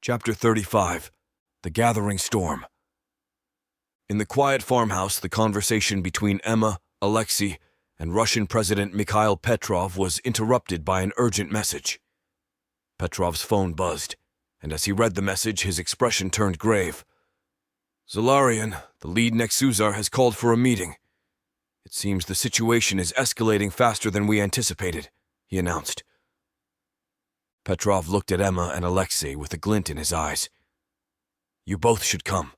Chapter 35. The Gathering Storm. In the quiet farmhouse, the conversation between Emma, Alexei, and Russian President Mikhail Petrov was interrupted by an urgent message. Petrov's phone buzzed, and as he read the message, his expression turned grave. "Zalarian, the lead Nexuzar, has called for a meeting. It seems the situation is escalating faster than we anticipated," he announced. Petrov looked at Emma and Alexei with a glint in his eyes. "You both should come.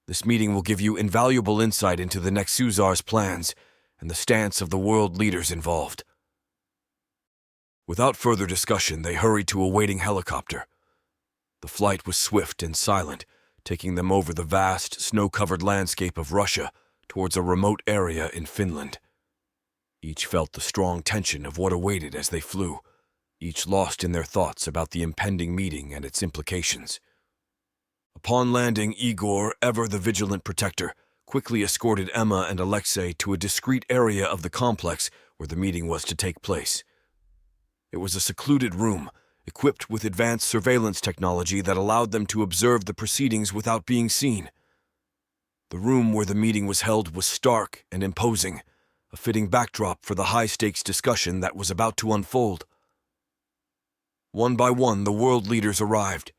This meeting will give you invaluable insight into the Nexuzar's plans and the stance of the world leaders involved." Without further discussion, they hurried to a waiting helicopter. The flight was swift and silent, taking them over the vast, snow-covered landscape of Russia towards a remote area in Finland. Each felt the strong tension of what awaited as they flew, each lost in their thoughts about the impending meeting and its implications. Upon landing, Igor, ever the vigilant protector, quickly escorted Emma and Alexei to a discreet area of the complex where the meeting was to take place. It was a secluded room, equipped with advanced surveillance technology that allowed them to observe the proceedings without being seen. The room where the meeting was held was stark and imposing, a fitting backdrop for the high-stakes discussion that was about to unfold. One by one, the world leaders arrived.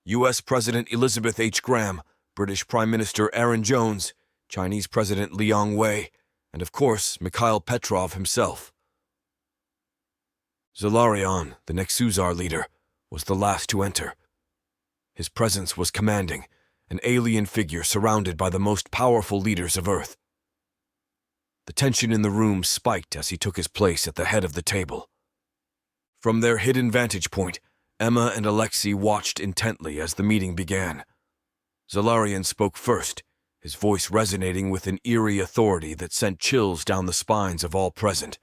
U.S. President Elizabeth H. Graham, British Prime Minister Aaron Jones, Chinese President Liang Wei, and of course, Mikhail Petrov himself. Zalarian, the Nexuzar leader, was the last to enter. His presence was commanding, an alien figure surrounded by the most powerful leaders of Earth. The tension in the room spiked as he took his place at the head of the table. From their hidden vantage point, Emma and Alexei watched intently as the meeting began. Zalarian spoke first, his voice resonating with an eerie authority that sent chills down the spines of all present.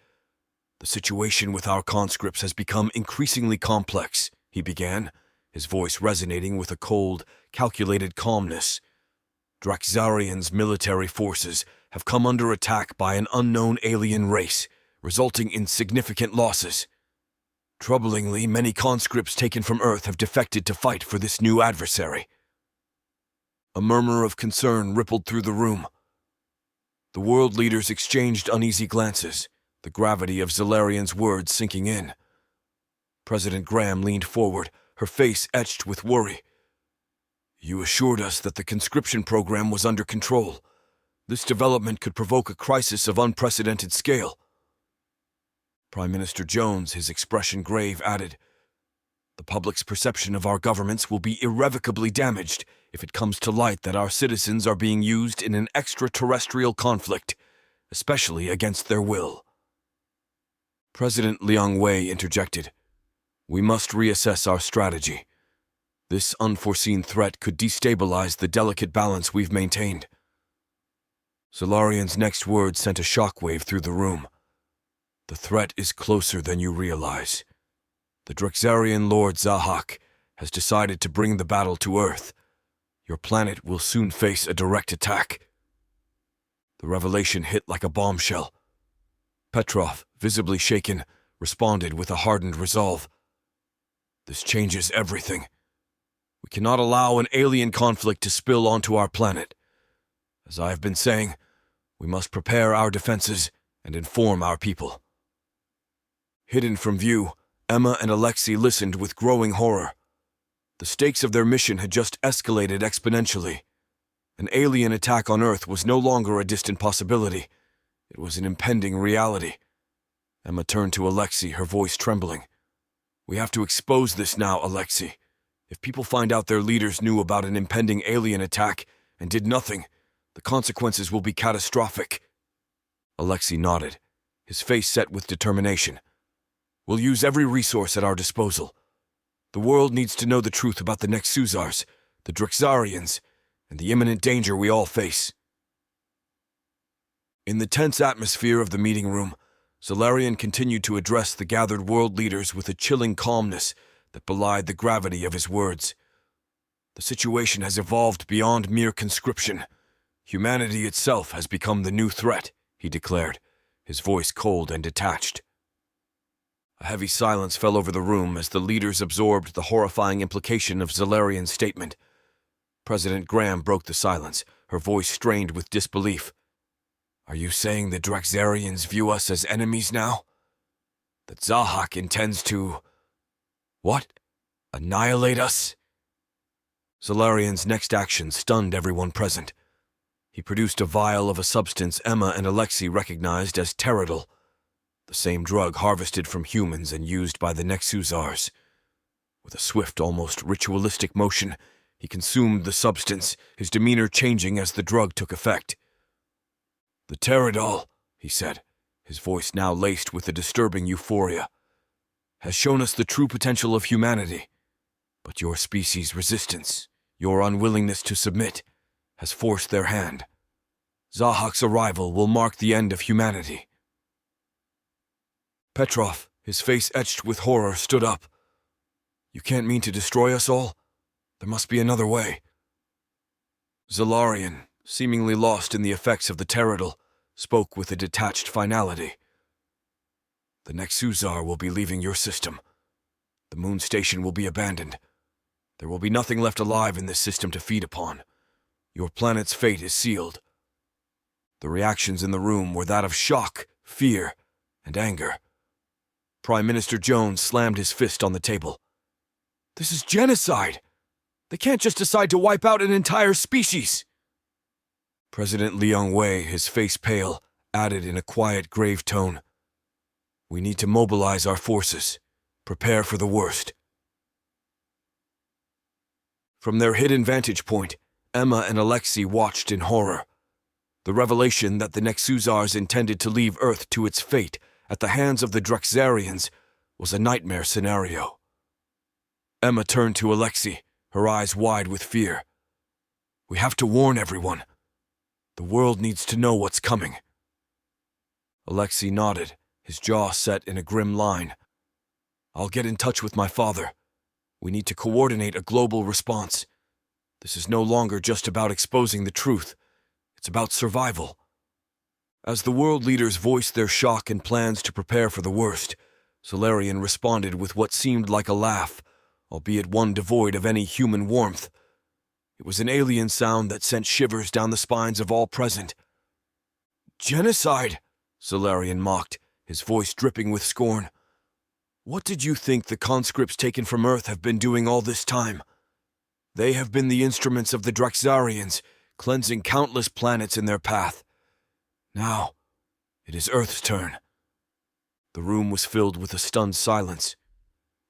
"The situation with our conscripts has become increasingly complex," he began, his voice resonating with a cold, calculated calmness. "Draxarian's military forces have come under attack by an unknown alien race, resulting in significant losses. Troublingly, many conscripts taken from Earth have defected to fight for this new adversary." A murmur of concern rippled through the room. The world leaders exchanged uneasy glances, the gravity of Zalarian's words sinking in. President Graham leaned forward, her face etched with worry. "You assured us that the conscription program was under control. This development could provoke a crisis of unprecedented scale." Prime Minister Jones, his expression grave, added, "The public's perception of our governments will be irrevocably damaged if it comes to light that our citizens are being used in an extraterrestrial conflict, especially against their will." President Liang Wei interjected, "We must reassess our strategy. This unforeseen threat could destabilize the delicate balance we've maintained." Zalarian's next words sent a shockwave through the room. "The threat is closer than you realize. The Draxarian Lord Zahak has decided to bring the battle to Earth. Your planet will soon face a direct attack." The revelation hit like a bombshell. Petrov, visibly shaken, responded with a hardened resolve. "This changes everything. We cannot allow an alien conflict to spill onto our planet. As I have been saying, we must prepare our defenses and inform our people." Hidden from view, Emma and Alexei listened with growing horror. The stakes of their mission had just escalated exponentially. An alien attack on Earth was no longer a distant possibility. It was an impending reality. Emma turned to Alexei, her voice trembling. "We have to expose this now, Alexei. If people find out their leaders knew about an impending alien attack and did nothing, the consequences will be catastrophic." Alexei nodded, his face set with determination. "We'll use every resource at our disposal. The world needs to know the truth about the Nexuzars, the Draxarians, and the imminent danger we all face." In the tense atmosphere of the meeting room, Zalarian continued to address the gathered world leaders with a chilling calmness that belied the gravity of his words. "The situation has evolved beyond mere conscription. Humanity itself has become the new threat," he declared, his voice cold and detached. A heavy silence fell over the room as the leaders absorbed the horrifying implication of Zalarian's statement. President Graham broke the silence, her voice strained with disbelief. "Are you saying the Drexarians view us as enemies now? That Zahak intends to... what? Annihilate us?" Zalarian's next action stunned everyone present. He produced a vial of a substance Emma and Alexei recognized as Teradol, the same drug harvested from humans and used by the Nexusars. With a swift, almost ritualistic motion, he consumed the substance, his demeanor changing as the drug took effect. "The Teradol," he said, his voice now laced with a disturbing euphoria, "has shown us the true potential of humanity. But your species' resistance, your unwillingness to submit, has forced their hand. Zahak's arrival will mark the end of humanity." Petrov, his face etched with horror, stood up. "You can't mean to destroy us all? There must be another way." Zalarian, seemingly lost in the effects of the Teradol, spoke with a detached finality. "The Nexusar will be leaving your system. The moon station will be abandoned. There will be nothing left alive in this system to feed upon. Your planet's fate is sealed." The reactions in the room were that of shock, fear, and anger. Prime Minister Jones slammed his fist on the table. "This is genocide! They can't just decide to wipe out an entire species!" President Liang Wei, his face pale, added in a quiet, grave tone, "We need to mobilize our forces. Prepare for the worst." From their hidden vantage point, Emma and Alexei watched in horror. The revelation that the Nexusars intended to leave Earth to its fate at the hands of the Drexarians was a nightmare scenario. Emma turned to Alexei, her eyes wide with fear. "We have to warn everyone. The world needs to know what's coming." Alexei nodded, his jaw set in a grim line. "I'll get in touch with my father. We need to coordinate a global response. This is no longer just about exposing the truth. It's about survival." As the world leaders voiced their shock and plans to prepare for the worst, Zalarian responded with what seemed like a laugh, albeit one devoid of any human warmth. It was an alien sound that sent shivers down the spines of all present. "Genocide!" Zalarian mocked, his voice dripping with scorn. "What did you think the conscripts taken from Earth have been doing all this time? They have been the instruments of the Drexarians, cleansing countless planets in their path. Now, it is Earth's turn." The room was filled with a stunned silence.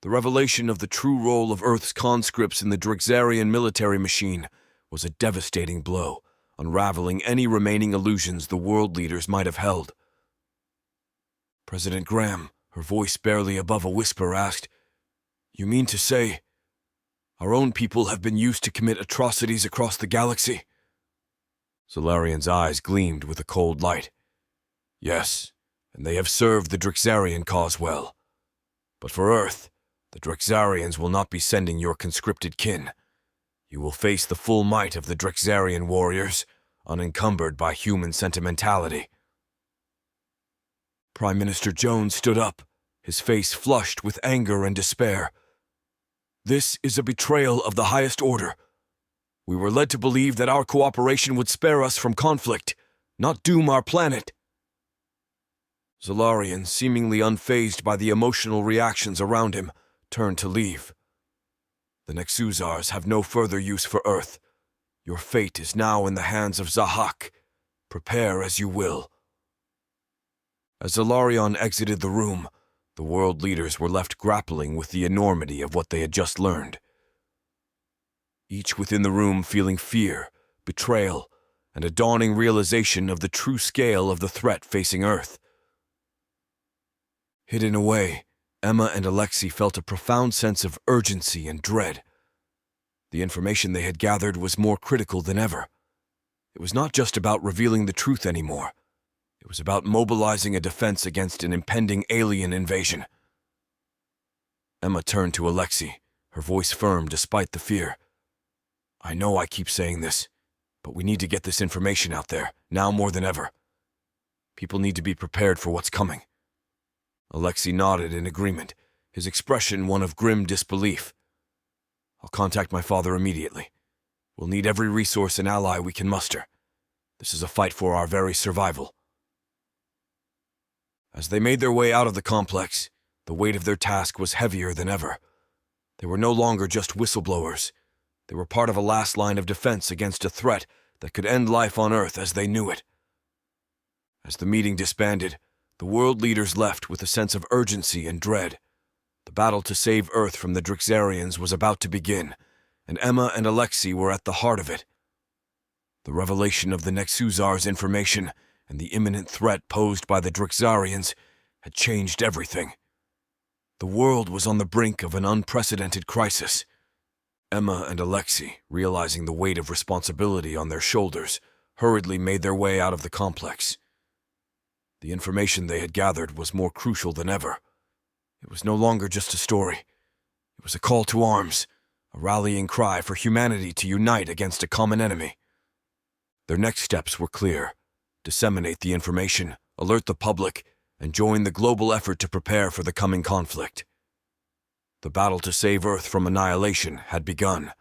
The revelation of the true role of Earth's conscripts in the Drexarian military machine was a devastating blow, unraveling any remaining illusions the world leaders might have held. President Graham, her voice barely above a whisper, asked, "You mean to say our own people have been used to commit atrocities across the galaxy?" Zalarian's eyes gleamed with a cold light. "Yes, and they have served the Drexarian cause well. But for Earth, the Drexarians will not be sending your conscripted kin. You will face the full might of the Drexarian warriors, unencumbered by human sentimentality." Prime Minister Jones stood up, his face flushed with anger and despair. "This is a betrayal of the highest order. We were led to believe that our cooperation would spare us from conflict, not doom our planet." Zalarian, seemingly unfazed by the emotional reactions around him, turned to leave. "The Nexusars have no further use for Earth. Your fate is now in the hands of Zahak. Prepare as you will." As Zalarian exited the room, the world leaders were left grappling with the enormity of what they had just learned. Each within the room feeling fear, betrayal, and a dawning realization of the true scale of the threat facing Earth. Hidden away, Emma and Alexei felt a profound sense of urgency and dread. The information they had gathered was more critical than ever. It was not just about revealing the truth anymore. It was about mobilizing a defense against an impending alien invasion. Emma turned to Alexei, her voice firm despite the fear. "I know I keep saying this, but we need to get this information out there, now more than ever. People need to be prepared for what's coming." Alexei nodded in agreement, his expression one of grim disbelief. I'll contact my father immediately. We'll need every resource and ally we can muster. This is a fight for our very survival. As they made their way out of the complex, the weight of their task was heavier than ever. They were no longer just whistleblowers. They were part of a last line of defense against a threat that could end life on Earth as they knew it. As the meeting disbanded, the world leaders left with a sense of urgency and dread. The battle to save Earth from the Drixarians was about to begin, and Emma and Alexei were at the heart of it. The revelation of the Nexusar's information and the imminent threat posed by the Drixarians had changed everything. The world was on the brink of an unprecedented crisis. Emma and Alexei, realizing the weight of responsibility on their shoulders, hurriedly made their way out of the complex. The information they had gathered was more crucial than ever. It was no longer just a story. It was a call to arms, a rallying cry for humanity to unite against a common enemy. Their next steps were clear: disseminate the information, alert the public, and join the global effort to prepare for the coming conflict. The battle to save Earth from annihilation had begun,